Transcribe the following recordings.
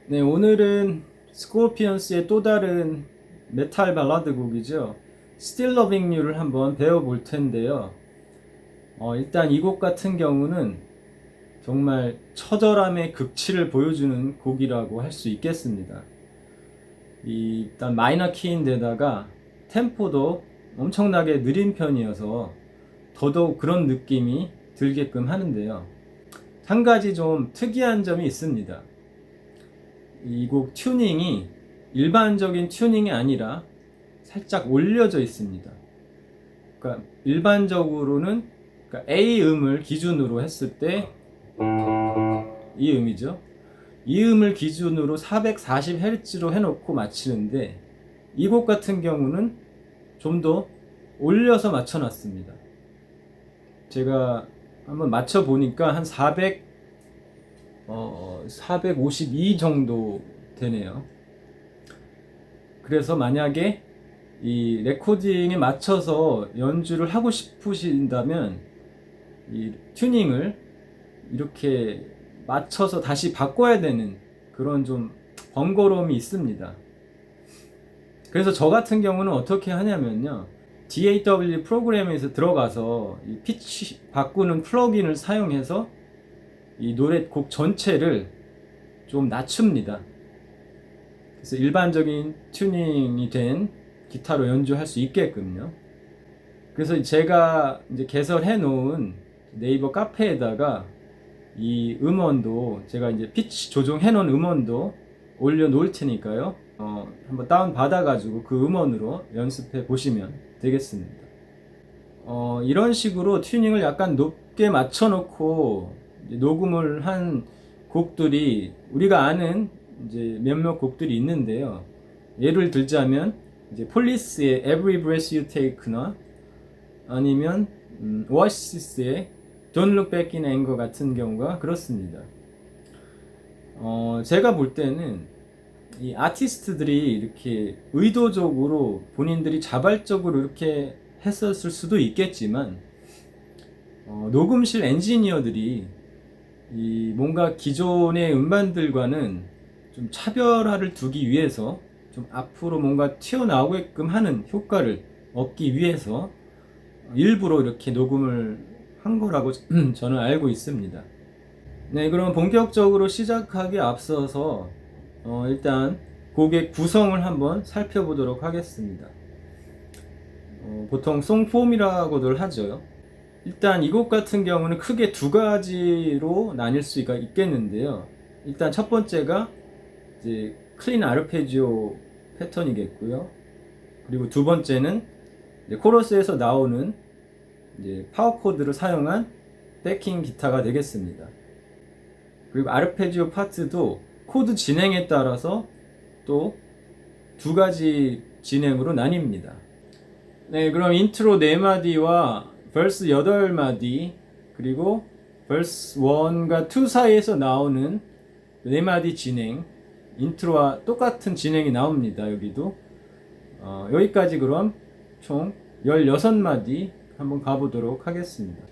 네, 오늘은 스코피언스의 또 다른 메탈 발라드 곡이죠. Still Loving You를 한번 배워볼 텐데요. 일단 이 곡 같은 경우는 정말 처절함의 극치를 보여주는 곡이라고 할 수 있겠습니다. 일단 마이너 키인데다가 템포도 엄청나게 느린 편이어서 더더욱 그런 느낌이 들게끔 하는데요. 한 가지 좀 특이한 점이 있습니다. 이 곡 튜닝이 일반적인 튜닝이 아니라 살짝 올려져 있습니다. 그러니까 일반적으로는 그러니까 A 음을 기준으로 했을 때 이 음이죠. 이 음을 기준으로 440Hz로 해놓고 맞히는데 이 곡 같은 경우는 좀 더 올려서 맞춰놨습니다. 제가 한번 맞춰보니까 한 452 정도 되네요. 그래서 만약에 이 레코딩에 맞춰서 연주를 하고 싶으신다면 이 튜닝을 이렇게 맞춰서 다시 바꿔야 되는 그런 좀 번거로움이 있습니다. 그래서 저 같은 경우는 어떻게 하냐면요, DAW 프로그램에서 들어가서 이 피치 바꾸는 플러그인을 사용해서 이 노래 곡 전체를 좀 낮춥니다. 그래서 일반적인 튜닝이 된 기타로 연주할 수 있게끔요. 그래서 제가 이제 개설해 놓은 네이버 카페에다가 이 음원도 제가 이제 피치 조정해 놓은 음원도 올려 놓을 테니까요. 한번 다운 받아 가지고 그 음원으로 연습해 보시면 되겠습니다. 이런 식으로 튜닝을 약간 높게 맞춰 놓고 녹음을 한 곡들이 우리가 아는 이제 몇몇 곡들이 있는데요. 예를 들자면 이제 폴리스의 Every Breath You Take나 아니면 오아시스의 Don't Look Back in Anger 같은 경우가 그렇습니다. 제가 볼 때는 이 아티스트들이 이렇게 의도적으로 본인들이 자발적으로 이렇게 했었을 수도 있겠지만 녹음실 엔지니어들이 이 뭔가 기존의 음반들과는 좀 차별화를 두기 위해서 좀 앞으로 뭔가 튀어나오게끔 하는 효과를 얻기 위해서 일부러 이렇게 녹음을 한 거라고 저는 알고 있습니다. 네, 그럼 본격적으로 시작하기 앞서서 일단 곡의 구성을 한번 살펴보도록 하겠습니다. 보통 송폼이라고들 하죠. 일단 이 곡 같은 경우는 크게 두 가지로 나뉠 수가 있겠는데요. 일단 첫 번째가 이제 클린 아르페지오 패턴이겠고요. 그리고 두 번째는 이제 코러스에서 나오는 이제 파워 코드를 사용한 백킹 기타가 되겠습니다. 그리고 아르페지오 파트도 코드 진행에 따라서 또 두 가지 진행으로 나뉩니다. 네, 그럼 인트로 4마디와 벌스 8마디 그리고 벌스 1과 2 사이에서 나오는 4마디 진행, 인트로와 똑같은 진행이 나옵니다. 여기도 여기까지 그럼 총 16마디 한번 가보도록 하겠습니다.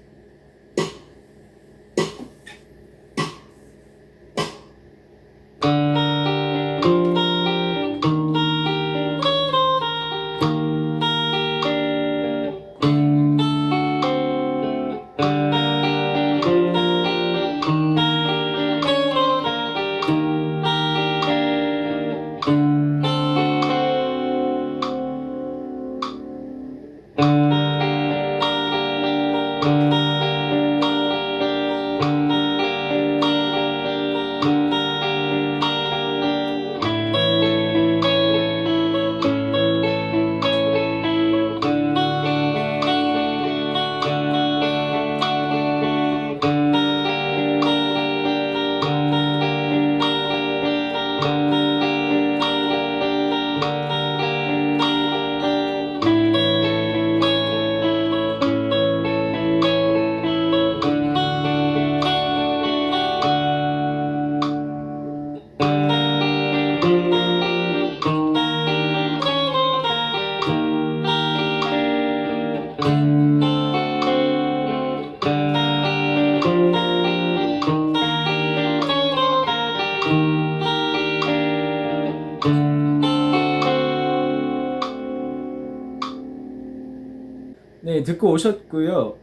네, 듣고 오셨고요.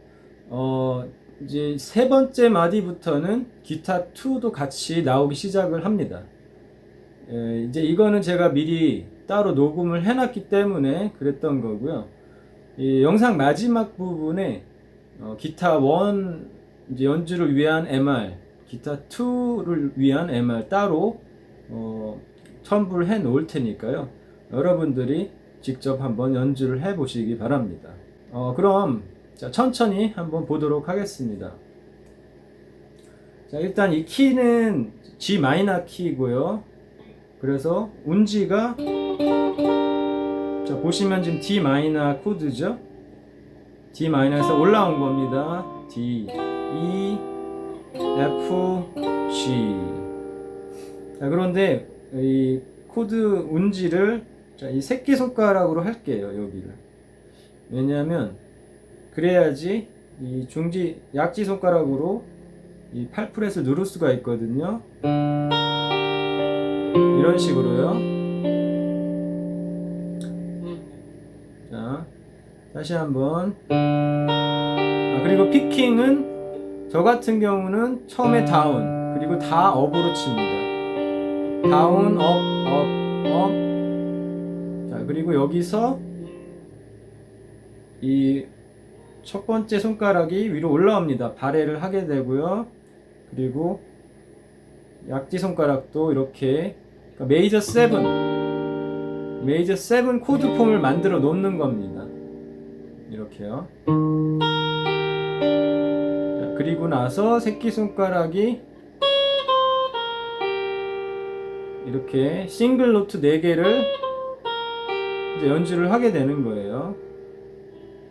이제 세 번째 마디부터는 기타 2도 같이 나오기 시작을 합니다. 이제 이거는 제가 미리 따로 녹음을 해놨기 때문에 그랬던 거고요. 이 영상 마지막 부분에 기타 1 이제 연주를 위한 MR, 기타 2를 위한 MR 따로 첨부를 해 놓을 테니까요. 여러분들이 직접 한번 연주를 해 보시기 바랍니다. 그럼 자, 천천히 한번 보도록 하겠습니다. 자, 일단 이 키는 G 마이너 키고요. 그래서 운지가 자, 보시면 지금 D 마이너 코드죠. D 마이너에서 올라온 겁니다. D, E, F, G. 자, 그런데 이 코드 운지를 자, 이 새끼손가락으로 할게요. 여기를. 왜냐하면 그래야지 이 중지 약지 손가락으로 이 8프렛을 누를 수가 있거든요. 이런 식으로요. 자, 다시 한번. 그리고 피킹은 저 같은 경우는 처음에 다운 그리고 다 업으로 칩니다. 다운, 업, 업, 업. 자, 그리고 여기서 이 첫 번째 손가락이 위로 올라옵니다. 발해를 하게 되고요. 그리고 약지 손가락도 이렇게 그러니까 메이저 7 코드 폼을 만들어 놓는 겁니다. 이렇게요. 자, 그리고 나서 새끼손가락이 이렇게 싱글 노트 4개를 이제 연주를 하게 되는 거예요.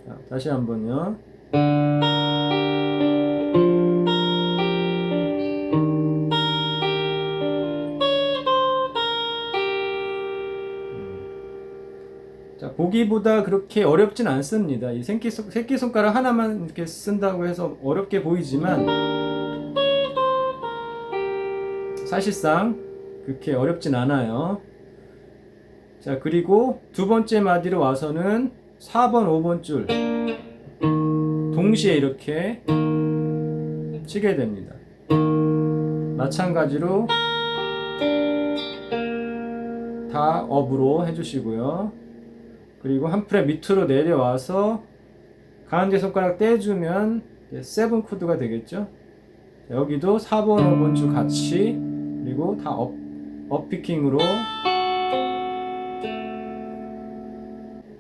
자, 다시 한번요. 자, 보기보다 그렇게 어렵진 않습니다. 이 새끼손가락 하나만 이렇게 쓴다고 해서 어렵게 보이지만 사실상 그렇게 어렵진 않아요. 자, 그리고 두 번째 마디로 와서는 4번, 5번 줄 동시에 이렇게 치게 됩니다. 마찬가지로 다 업으로 해주시고요. 그리고 한 프렛 밑으로 내려와서 가운데 손가락 떼주면 7 코드가 되겠죠. 자, 여기도 4번, 5번 줄 같이 그리고 다 업피킹으로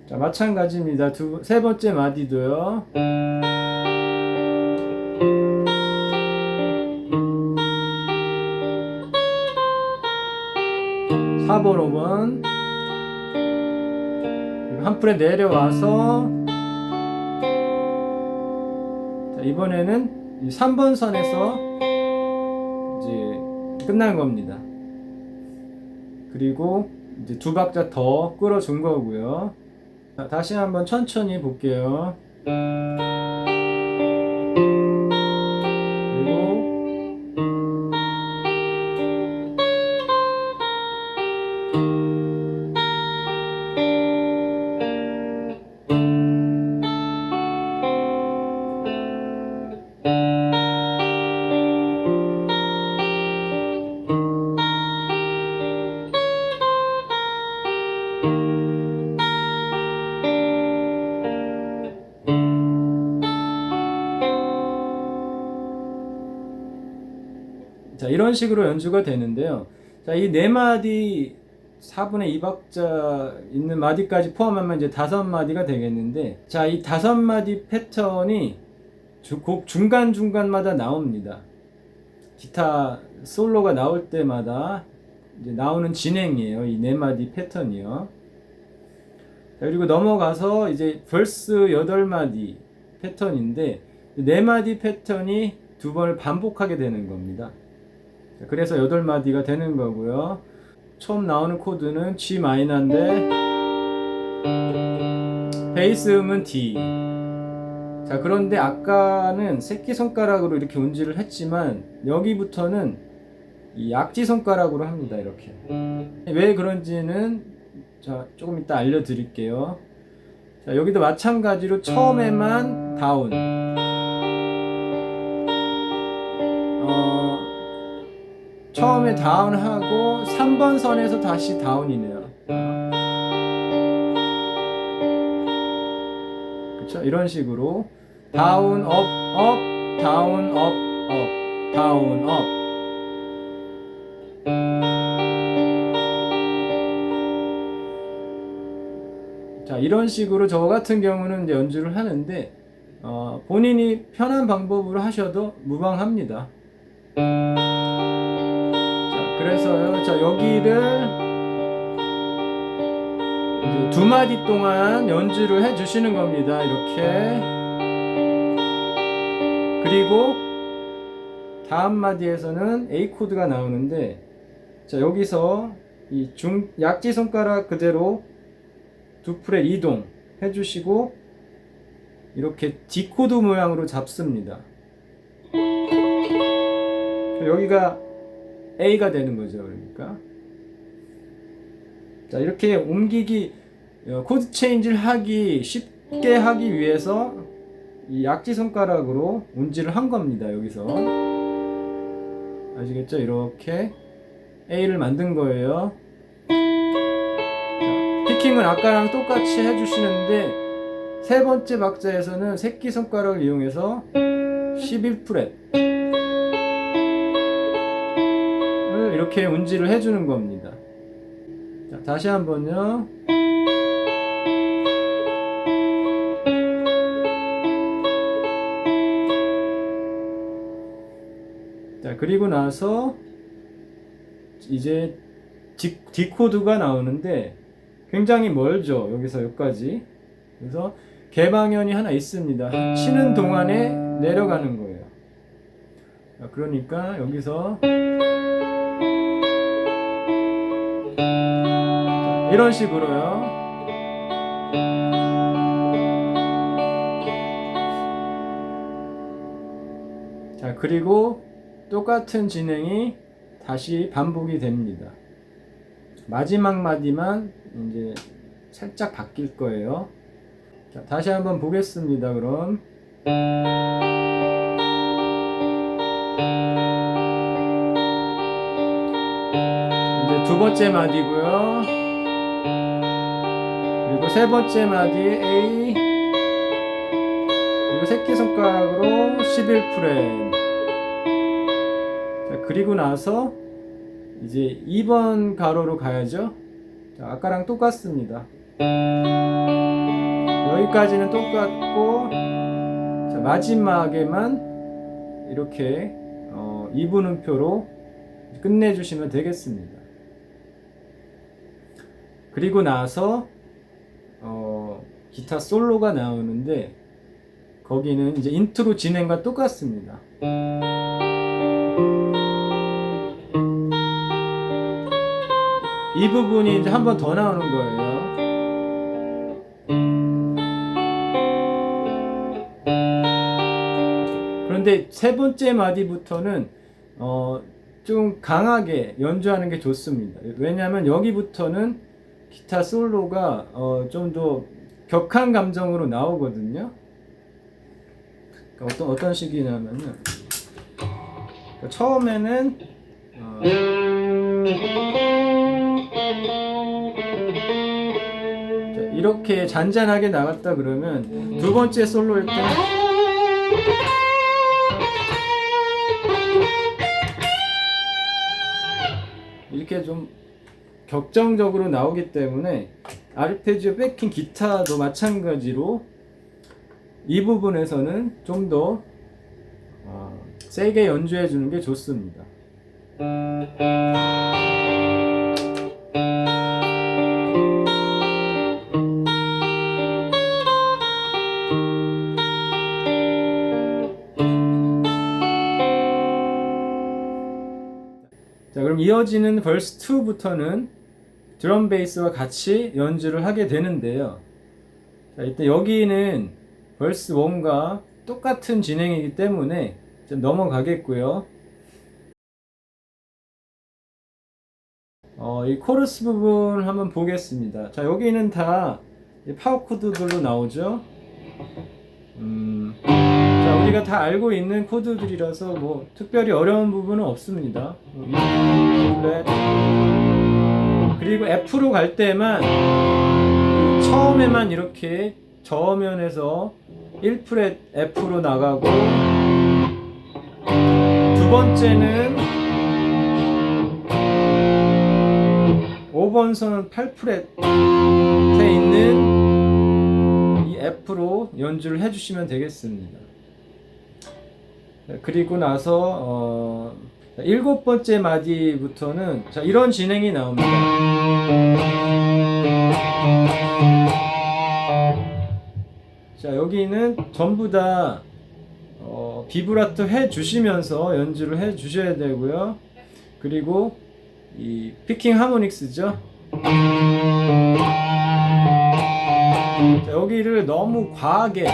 자, 마찬가지입니다. 세 번째 마디도요. 4번, 5번 한 프렛 내려와서 자, 이번에는 3번 선에서 이제 끝난 겁니다. 그리고 이제 두 박자 더 끌어준 거고요. 자, 다시 한번 천천히 볼게요. 자, 이런 식으로 연주가 되는데요. 자, 이 네 마디 4분의 2박자 있는 마디까지 포함하면 이제 5마디가 되겠는데, 자, 이 5마디 패턴이 곡 중간중간마다 나옵니다. 기타 솔로가 나올 때마다 이제 나오는 진행이에요. 이 네 마디 패턴이요. 자, 그리고 넘어가서 이제 벌스 8마디 패턴인데, 네 마디 패턴이 두 번을 반복하게 되는 겁니다. 그래서 8마디가 되는 거고요. 처음 나오는 코드는 G 마이너인데 베이스 음은 D. 자, 그런데 아까는 새끼손가락으로 이렇게 운지를 했지만 여기부터는 이 약지손가락으로 합니다. 이렇게. 왜 그런지는 자, 조금 이따 알려드릴게요. 자, 여기도 마찬가지로 처음에만 다운. 처음에 다운하고 3번 선에서 다시 다운이네요. 그쵸? 이런 식으로 다운, 업, 업, 다운, 업, 업, 다운, 업. 자, 이런 식으로 저 같은 경우는 이제 연주를 하는데 본인이 편한 방법으로 하셔도 무방합니다. 자, 그래서요, 자, 여기를 이제 2마디 동안 연주를 해 주시는 겁니다. 이렇게. 그리고 다음 마디에서는 A 코드가 나오는데, 자, 여기서 이 약지 손가락 그대로 2프렛 이동 해주시고 이렇게 D 코드 모양으로 잡습니다. 여기가 A가 되는 거죠. 그러니까 자, 이렇게 옮기기, 코드 체인지를 하기 쉽게 하기 위해서 이 약지 손가락으로 운지를 한 겁니다. 여기서 아시겠죠? 이렇게 A를 만든 거예요. 피킹은 아까랑 똑같이 해주시는데 세 번째 박자에서는 새끼손가락을 이용해서 11프렛을 이렇게 운지를 해주는 겁니다. 자, 다시 한번요. 자, 그리고 나서 이제 D 코드가 나오는데 굉장히 멀죠. 여기서 여기까지. 그래서 개방현이 하나 있습니다. 치는 동안에 내려가는 거예요. 자, 그러니까 여기서 자, 이런 식으로요. 자, 그리고 똑같은 진행이 다시 반복이 됩니다. 마지막 마디만 이제 살짝 바뀔 거예요. 자, 다시 한번 보겠습니다. 그럼 이제 두 번째 마디고요. 그리고 세 번째 마디 A, 그리고 새끼손가락으로 11프렛. 자, 그리고 나서 이제 2번 가로로 가야죠. 자, 아까랑 똑같습니다. 여기까지는 똑같고, 자, 마지막에만 이렇게 2분음표로 끝내주시면 되겠습니다. 그리고 나서 기타 솔로가 나오는데 거기는 이제 인트로 진행과 똑같습니다. 이 부분이 이제 한 번 더 나오는 거예요. 그런데 세 번째 마디부터는 좀 강하게 연주하는 게 좋습니다. 왜냐하면 여기부터는 기타 솔로가 좀 더 격한 감정으로 나오거든요. 그러니까 어떤 식이냐면은, 그러니까 처음에는 이렇게 잔잔하게 나갔다 그러면 두 번째 솔로일 때 이렇게 좀 격정적으로 나오기 때문에 아르페지오 백킹 기타도 마찬가지로 이 부분에서는 좀 더 세게 연주해 주는 게 좋습니다. 자, 그럼 이어지는 verse 2부터는 드럼 베이스와 같이 연주를 하게 되는데요. 자, 일단 여기는 verse 1과 똑같은 진행이기 때문에 좀 넘어가겠고요. 이 코러스 부분 한번 보겠습니다. 자, 여기는 다 파워 코드들로 나오죠. 자, 우리가 다 알고 있는 코드들이라서 뭐 특별히 어려운 부분은 없습니다. 플랫. 그리고 F로 갈 때만 처음에만 이렇게 저음면에서 1프렛 F로 나가고, 두 번째는 5번 선 8프렛에 있는 이 F로 연주를 해주시면 되겠습니다. 그리고 나서 7번째 마디부터는 자, 이런 진행이 나옵니다. 자, 여기는 전부 다 비브라토 해 주시면서 연주를 해 주셔야 되고요. 그리고 이 피킹 하모닉스죠. 자, 여기를 너무 과하게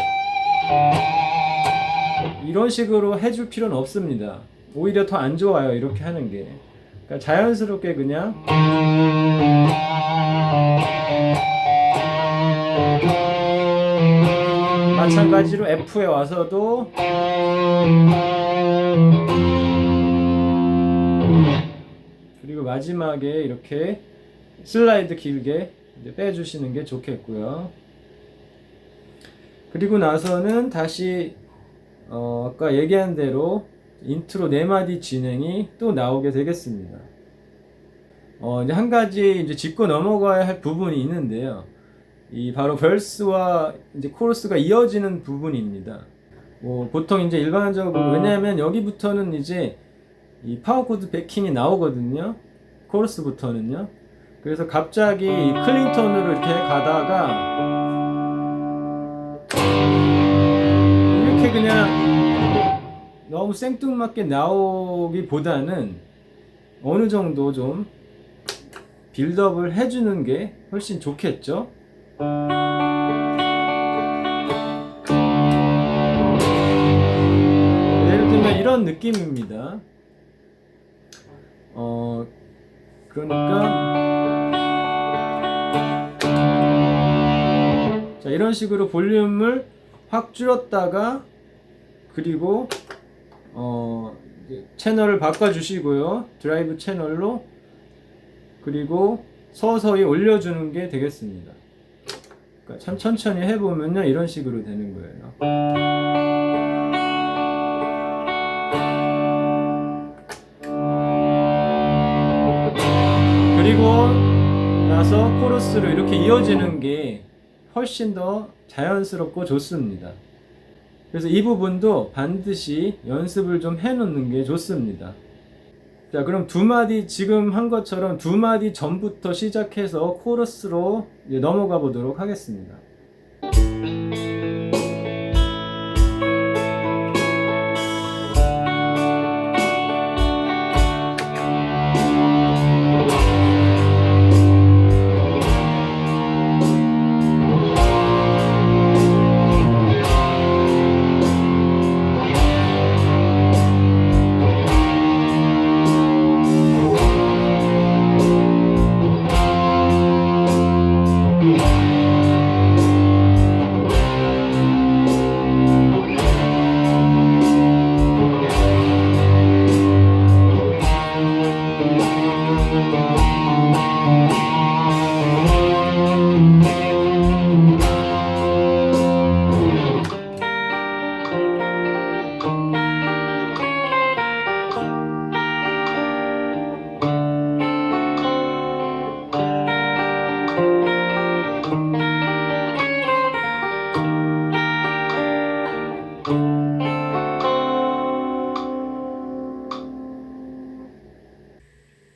이런 식으로 해줄 필요는 없습니다. 오히려 더 안 좋아요, 이렇게 하는 게. 그러니까 자연스럽게 그냥 마찬가지로 F에 와서도 그리고 마지막에 이렇게 슬라이드 길게 이제 빼주시는 게 좋겠고요. 그리고 나서는 다시 아까 얘기한 대로 인트로 4마디 진행이 또 나오게 되겠습니다. 이제 한 가지 이제 짚고 넘어가야 할 부분이 있는데요. 이 바로 벌스와 이제 코러스가 이어지는 부분입니다. 뭐 보통 이제 일반적으로, 왜냐하면 여기부터는 이제 이 파워 코드 베킹이 나오거든요. 코러스부터는요. 그래서 갑자기 이 클린 톤으로 이렇게 가다가 이렇게 그냥 너무 생뚱맞게 나오기보다는 어느 정도 좀 빌드업을 해주는 게 훨씬 좋겠죠. 예를 들면 이런 느낌입니다. 그러니까 자, 이런 식으로 볼륨을 확 줄였다가 그리고 채널을 바꿔주시고요. 드라이브 채널로. 그리고 서서히 올려주는 게 되겠습니다. 그러니까 참 천천히 해보면요, 이런 식으로 되는 거예요. 그리고 나서 코러스로 이렇게 이어지는 게 훨씬 더 자연스럽고 좋습니다. 그래서 이 부분도 반드시 연습을 좀 해놓는 게 좋습니다. 자, 그럼 2마디, 지금 한 것처럼 2마디 전부터 시작해서 코러스로 이제 넘어가 보도록 하겠습니다.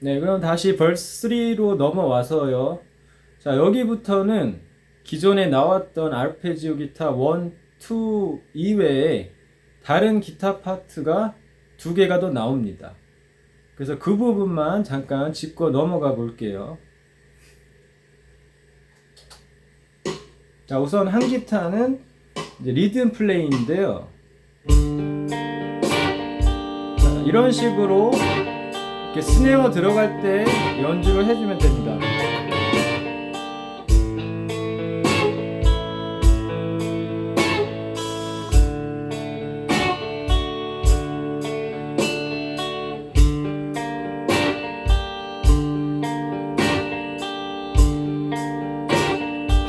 네, 그럼 다시 벌스 3로 넘어와서요. 자, 여기부터는 기존에 나왔던 아르페지오 기타 1, 2 이외에 다른 기타 파트가 2개가 더 나옵니다. 그래서 그 부분만 잠깐 짚고 넘어가 볼게요. 자, 우선 한 기타는 이제 리듬 플레이인데요. 자, 이런 식으로 이렇게 스네어 들어갈 때 연주를 해주면 됩니다.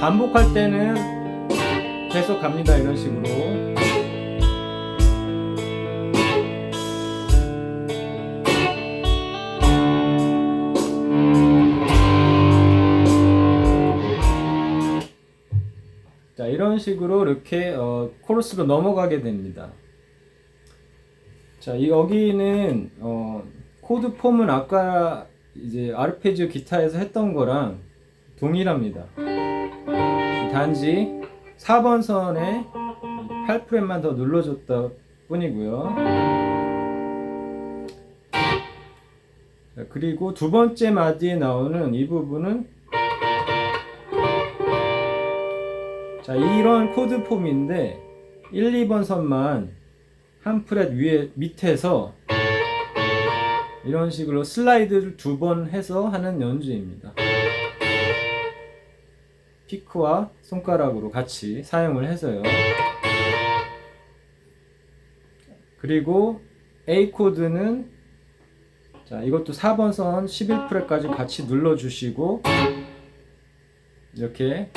반복할 때는 계속 갑니다. 이런 식으로. 자, 이런 식으로 이렇게 코러스로 넘어가게 됩니다. 자, 여기는 코드 폼은 아까 이제 아르페지오 기타에서 했던 거랑 동일합니다. 단지 4번 선에 8프렛만 더 눌러줬다 뿐이고요. 자, 그리고 두 번째 마디에 나오는 이 부분은 자, 이런 코드 폼인데 1, 2번 선만 한 프렛 위에 밑에서 이런 식으로 슬라이드를 두 번 해서 하는 연주입니다. 피크와 손가락으로 같이 사용을 해서요. 그리고 A 코드는 자, 이것도 4번 선 11프렛까지 같이 눌러주시고 이렇게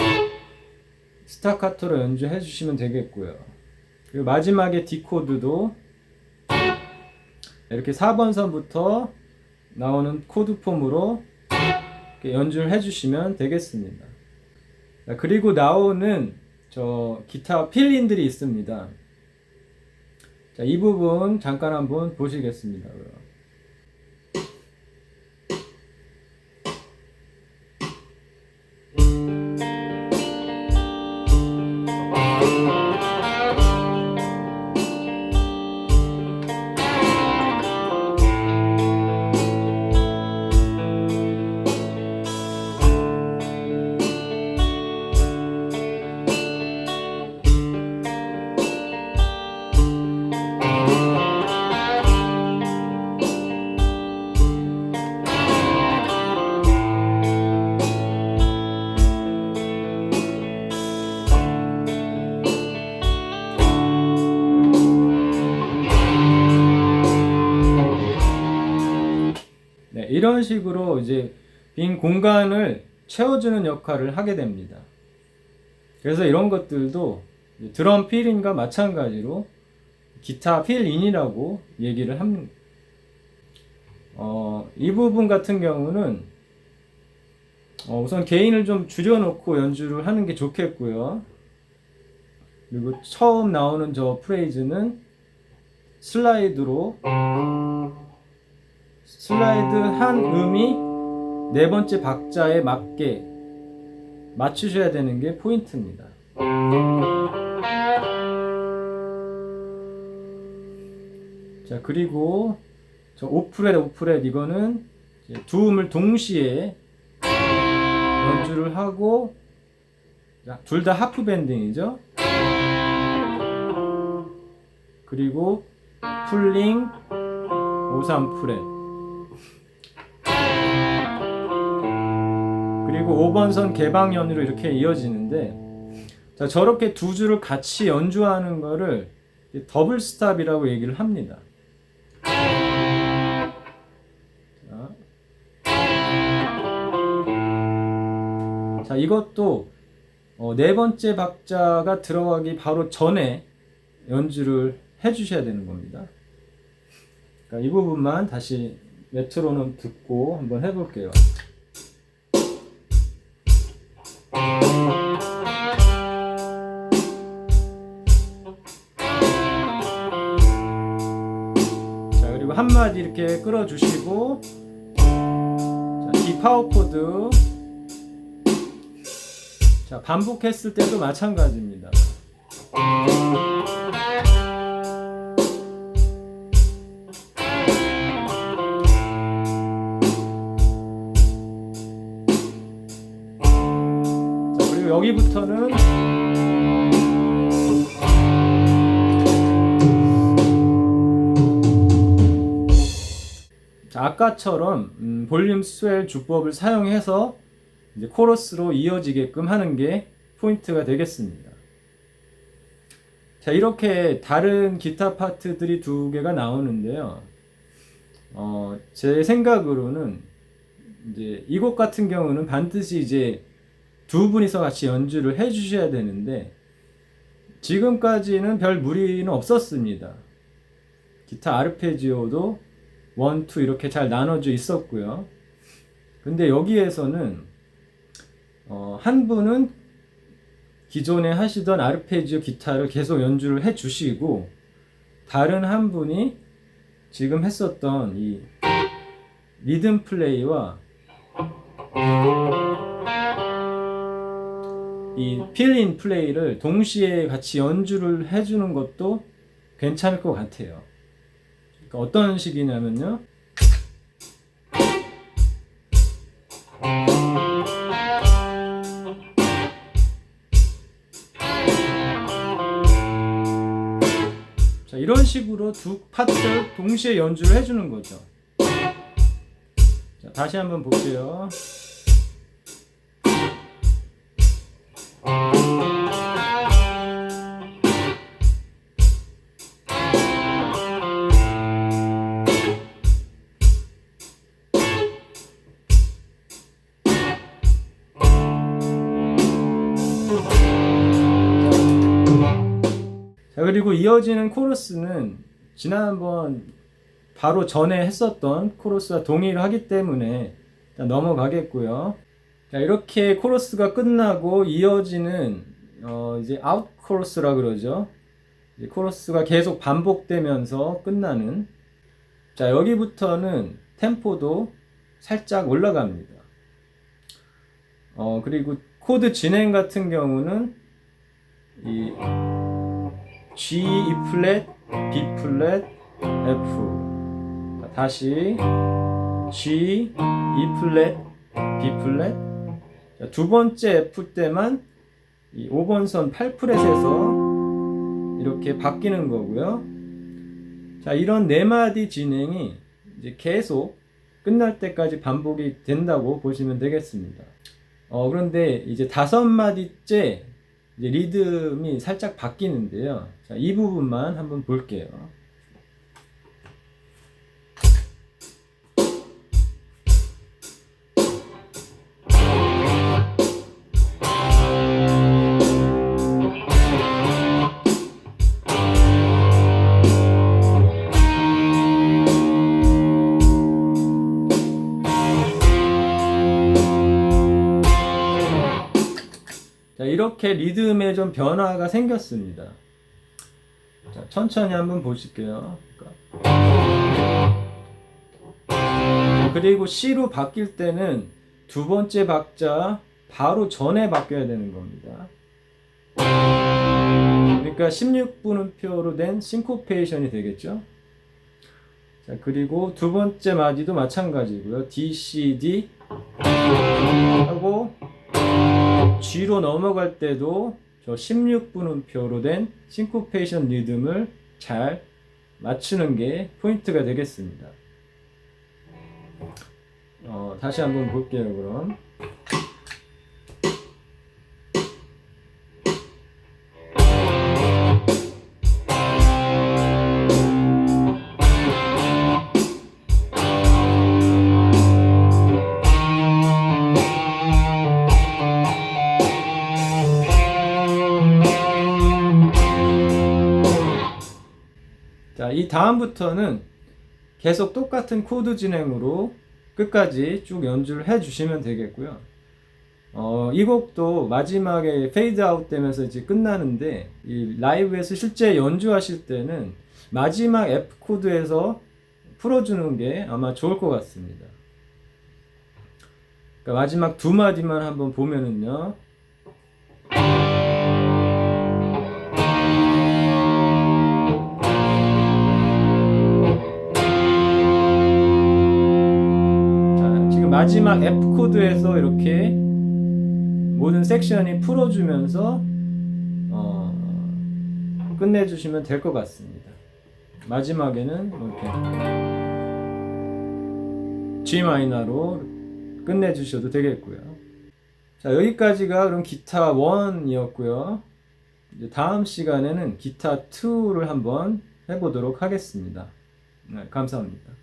스타카토로 연주해 주시면 되겠고요. 그리고 마지막에 D 코드도 이렇게 4번 선부터 나오는 코드 폼으로 이렇게 연주를 해 주시면 되겠습니다. 자, 그리고 나오는 저 기타 필린들이 있습니다. 자, 이 부분 잠깐 한번 보시겠습니다. 네, 이런 식으로 이제 빈 공간을 채워주는 역할을 하게 됩니다. 그래서 이런 것들도 드럼 필인과 마찬가지로 기타 필인이라고 얘기를 합니다. 이 부분 같은 경우는 우선 게인을 좀 줄여놓고 연주를 하는 게 좋겠고요. 그리고 처음 나오는 저 프레이즈는 슬라이드 한 음이 네 번째 박자에 맞게 맞추셔야 되는 게 포인트입니다. 자, 그리고 저 5프렛 이거는 두 음을 동시에 연주를 하고 둘 다 하프 밴딩이죠. 그리고 풀링 5, 3프렛 그리고 5번 선 개방연으로 이렇게 이어지는데 자, 저렇게 두 줄을 같이 연주하는 거를 더블 스탑이라고 얘기를 합니다. 자, 이것도 네 번째 박자가 들어가기 바로 전에 연주를 해 주셔야 되는 겁니다. 그러니까 이 부분만 다시 메트로놈 듣고 한번 해볼게요. 자, 그리고 한마디 이렇게 끌어주시고 자, D 파워 코드 자, 반복했을 때도 마찬가지입니다. 자, 그리고 여기부터는 자, 아까처럼 볼륨 스웰 주법을 사용해서 이제 코러스로 이어지게끔 하는 게 포인트가 되겠습니다. 자, 이렇게 다른 기타 파트들이 두 개가 나오는데요. 제 생각으로는 이제 이 곡 같은 경우는 반드시 이제 두 분이서 같이 연주를 해 주셔야 되는데 지금까지는 별 무리는 없었습니다. 기타 아르페지오도 1, 2 이렇게 잘 나눠져 있었고요. 근데 여기에서는 한 분은 기존에 하시던 아르페지오 기타를 계속 연주를 해 주시고 다른 한 분이 지금 했었던 이 리듬 플레이와 이 필인 플레이를 동시에 같이 연주를 해주는 것도 괜찮을 것 같아요. 그러니까 어떤 식이냐면요. 자, 이런 식으로 두 파트를 동시에 연주를 해주는 거죠. 자, 다시 한번 볼게요. 자, 그리고 이어지는 코러스는 지난번 바로 전에 했었던 코러스와 동일하기 때문에 일단 넘어가겠고요. 자, 이렇게 코러스가 끝나고 이어지는 이제 아웃 코러스라 그러죠. 이제 코러스가 계속 반복되면서 끝나는. 자, 여기부터는 템포도 살짝 올라갑니다. 그리고 코드 진행 같은 경우는 이 G, E 플랫, B 플랫, F. 자, 다시 G, E 플랫, B 플랫. 자, 두 번째 F 때만 이 5번 선 8프렛에서 이렇게 바뀌는 거고요. 자, 이런 네 마디 진행이 이제 계속 끝날 때까지 반복이 된다고 보시면 되겠습니다. 그런데 이제 다섯 마디째 이제 리듬이 살짝 바뀌는데요. 자, 이 부분만 한번 볼게요. 자, 이렇게 리듬에 좀 변화가 생겼습니다. 자, 천천히 한번 보실게요. 그리고 C로 바뀔 때는 두 번째 박자 바로 전에 바뀌어야 되는 겁니다. 그러니까 16분음표로 된 싱코페이션이 되겠죠. 자, 그리고 두 번째 마디도 마찬가지고요. D, C, D 하고 G로 넘어갈 때도 저 16분음표로 된 싱코페이션 리듬을 잘 맞추는 게 포인트가 되겠습니다. 다시 한번 볼게요, 그럼. 자, 이 다음부터는 계속 똑같은 코드 진행으로 끝까지 쭉 연주를 해 주시면 되겠고요. 이 곡도 마지막에 페이드 아웃 되면서 이제 끝나는데 이 라이브에서 실제 연주하실 때는 마지막 F 코드에서 풀어주는 게 아마 좋을 것 같습니다. 그러니까 마지막 두 마디만 한번 보면은요. 마지막 F 코드에서 이렇게 모든 섹션이 풀어주면서 끝내주시면 될 것 같습니다. 마지막에는 이렇게 G 마이너로 끝내주셔도 되겠고요. 자, 여기까지가 그럼 기타 1이었고요. 이제 다음 시간에는 기타 2를 한번 해보도록 하겠습니다. 네, 감사합니다.